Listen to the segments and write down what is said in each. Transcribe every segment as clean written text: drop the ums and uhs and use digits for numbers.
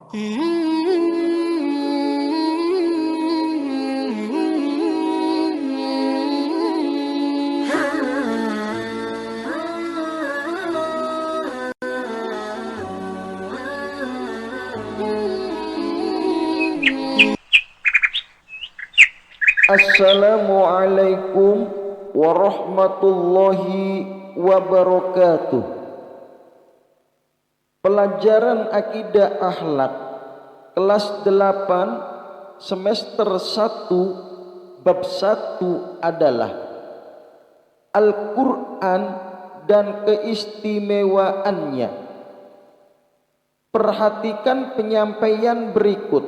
Assalamualaikum warahmatullahi wabarakatuh. Pelajaran Akidah Akhlak kelas 8 semester 1 bab 1 adalah Al-Quran dan keistimewaannya. Perhatikan penyampaian berikut.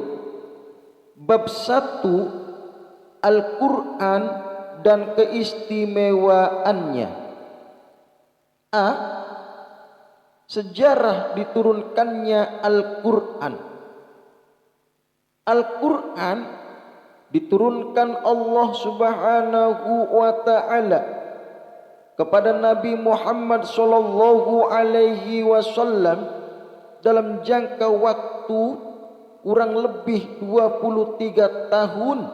Bab 1, Al-Quran dan keistimewaannya. A. Sejarah diturunkannya Al-Quran. Al-Quran diturunkan Allah Subhanahu wa ta'ala kepada Nabi Muhammad sallallahu alaihi wasallam dalam jangka waktu kurang lebih 23 tahun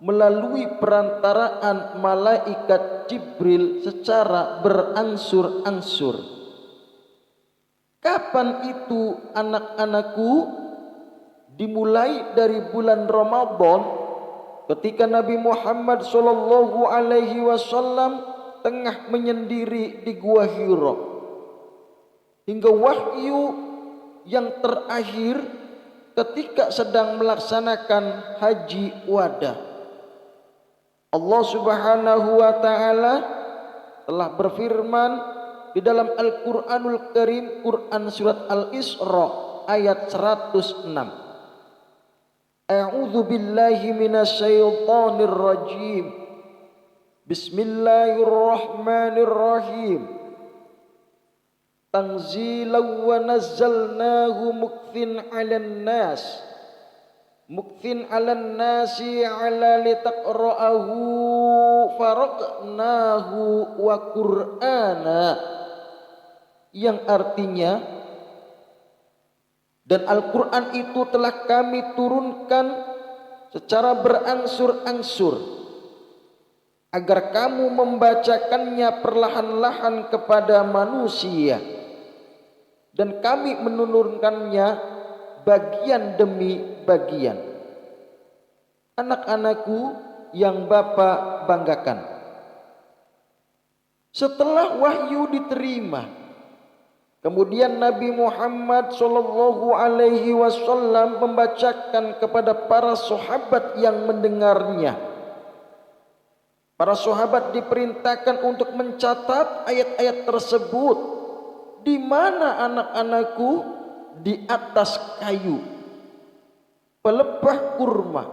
melalui perantaraan malaikat Jibril secara berangsur-angsur. Kapan itu anak-anakku? Dimulai dari bulan Ramadan ketika Nabi Muhammad sallallahu alaihi wasallam tengah menyendiri di Gua Hira, hingga wahyu yang terakhir ketika sedang melaksanakan haji wada. Allah Subhanahu wa ta'ala telah berfirman di dalam Al-Quranul Karim, Quran surat Al-Isra ayat 106. A'udzu billahi minasyaitonir rajim. Bismillahirrahmanirrahim. Tanzilan wa nazzalnahu mukthin 'alan nas. Mukthin 'alan nasi 'ala litaqra'ahu faraqnahu wa qur'ana, yang artinya, dan Al-Quran itu telah kami turunkan secara berangsur-angsur agar kamu membacakannya perlahan-lahan kepada manusia, dan kami menurunkannya bagian demi bagian. Anak-anakku yang Bapak banggakan, setelah wahyu diterima, kemudian Nabi Muhammad sallallahu alaihi wasallam membacakan kepada para sahabat yang mendengarnya. Para sahabat diperintahkan untuk mencatat ayat-ayat tersebut. Di mana anak-anakku? Di atas kayu, pelepah kurma,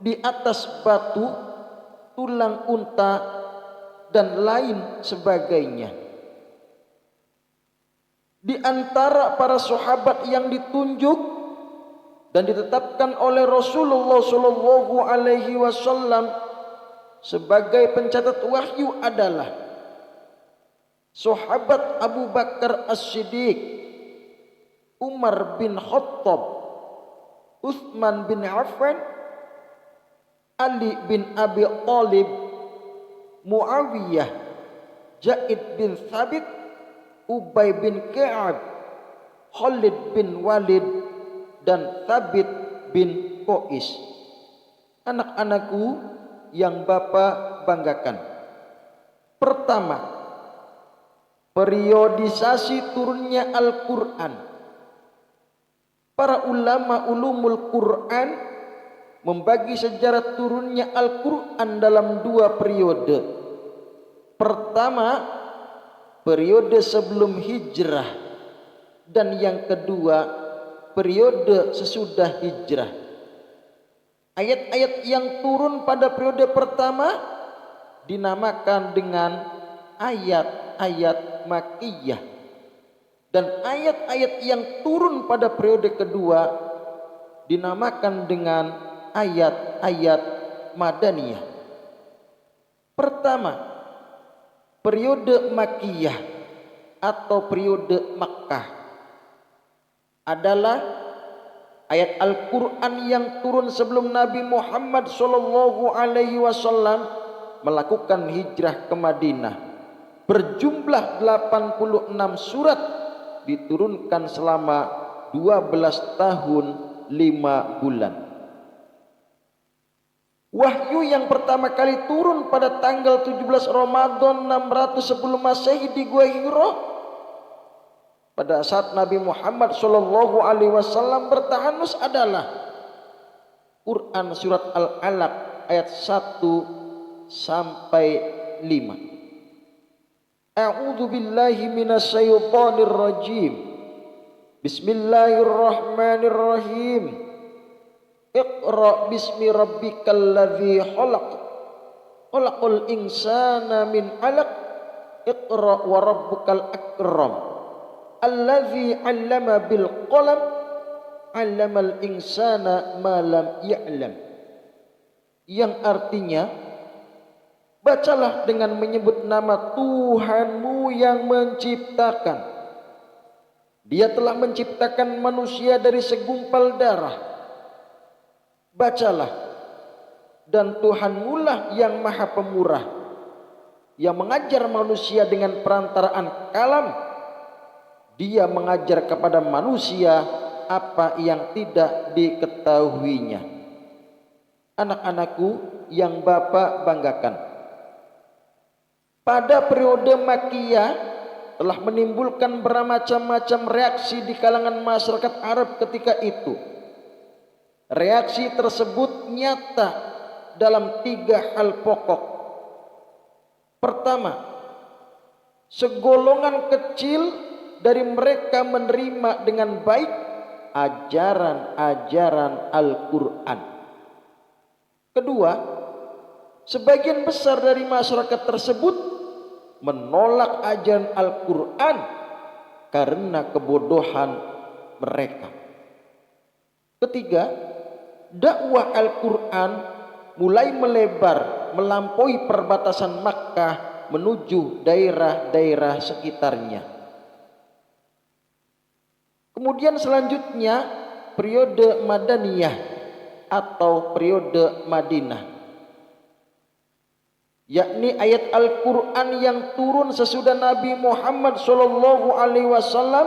di atas batu, tulang unta, dan lain sebagainya. Di antara para sahabat yang ditunjuk dan ditetapkan oleh Rasulullah sallallahu alaihi wasallam sebagai pencatat wahyu adalah sahabat Abu Bakar As-Siddiq, Umar bin Khattab, Utsman bin Affan, Ali bin Abi Thalib, Muawiyah, Zaid bin Thabit, Ubay bin Ka'ab, Khalid bin Walid, dan Thabit bin Qais. Anak-anakku yang Bapak banggakan. Pertama, periodisasi turunnya Al-Quran. Para ulama ulumul Quran membagi sejarah turunnya Al-Quran dalam 2 periode. Pertama, periode sebelum hijrah, dan yang kedua, periode sesudah hijrah. Ayat-ayat yang turun pada periode pertama dinamakan dengan ayat-ayat Makkiyah. Dan ayat-ayat yang turun pada periode kedua dinamakan dengan ayat-ayat Madaniyah. Pertama, periode Makkiyah atau periode Makkah adalah ayat Al-Quran yang turun sebelum Nabi Muhammad SAW melakukan hijrah ke Madinah, berjumlah 86 surat, diturunkan selama 12 tahun 5 bulan. Wahyu yang pertama kali turun pada tanggal 17 Ramadan 610 Masehi di Gua Hira, pada saat Nabi Muhammad SAW bertahanus, adalah Quran surat Al-Alaq ayat 1 sampai 5. A'udzu billahi minasyaitonir rajim. Bismillahirrahmanirrahim. Iqra bismi rabbikal ladzi khalaq. Khalaqal insana min 'alaq. Iqra wa rabbukal akram. Alladzi 'allama bil qalam. 'Allamal insana ma lam ya'lam. Yang artinya, bacalah dengan menyebut nama Tuhanmu yang menciptakan. Dia telah menciptakan manusia dari segumpal darah. Bacalah, dan Tuhanmu lah yang maha pemurah, yang mengajar manusia dengan perantaraan kalam. Dia mengajar kepada manusia apa yang tidak diketahuinya. Anak-anakku yang Bapak banggakan, pada periode Makkiyah telah menimbulkan bermacam-macam reaksi di kalangan masyarakat Arab ketika itu. Reaksi tersebut nyata dalam 3 hal pokok. Pertama, segolongan kecil dari mereka menerima dengan baik ajaran-ajaran Al-Quran. Kedua, sebagian besar dari masyarakat tersebut menolak ajaran Al-Quran karena kebodohan mereka. Ketiga, dakwah Al-Quran mulai melebar melampaui perbatasan Makkah menuju daerah-daerah sekitarnya. Kemudian selanjutnya periode Madaniyah atau periode Madinah, yakni ayat Al-Quran yang turun sesudah Nabi Muhammad SAW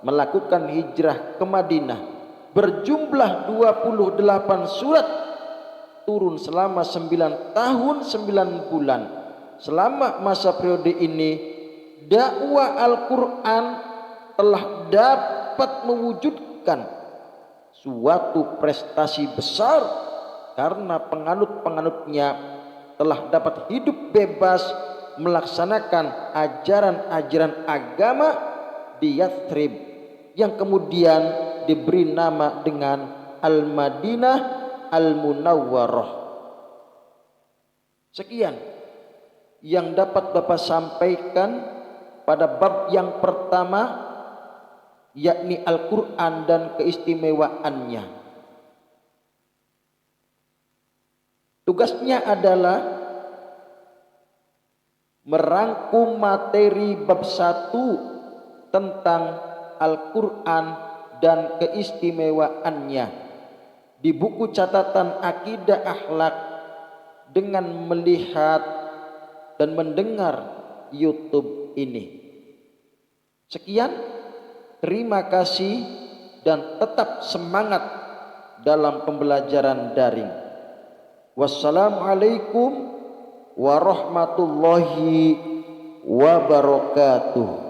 melakukan hijrah ke Madinah, berjumlah 28 surat, turun selama 9 tahun 9 bulan. Selama masa periode ini, dakwah Al-Quran telah dapat mewujudkan suatu prestasi besar karena penganut-penganutnya telah dapat hidup bebas melaksanakan ajaran-ajaran agama di Yathrib, yang kemudian diberi nama dengan Al-Madinah Al-Munawwarah. Sekian yang dapat Bapak sampaikan pada bab yang pertama, yakni Al-Quran dan keistimewaannya. Tugasnya adalah merangkum materi bab 1 tentang Al-Quran dan keistimewaannya di buku catatan akidah akhlak dengan melihat dan mendengar YouTube ini. Sekian, terima kasih dan tetap semangat dalam pembelajaran daring. Wassalamualaikum warahmatullahi wabarakatuh.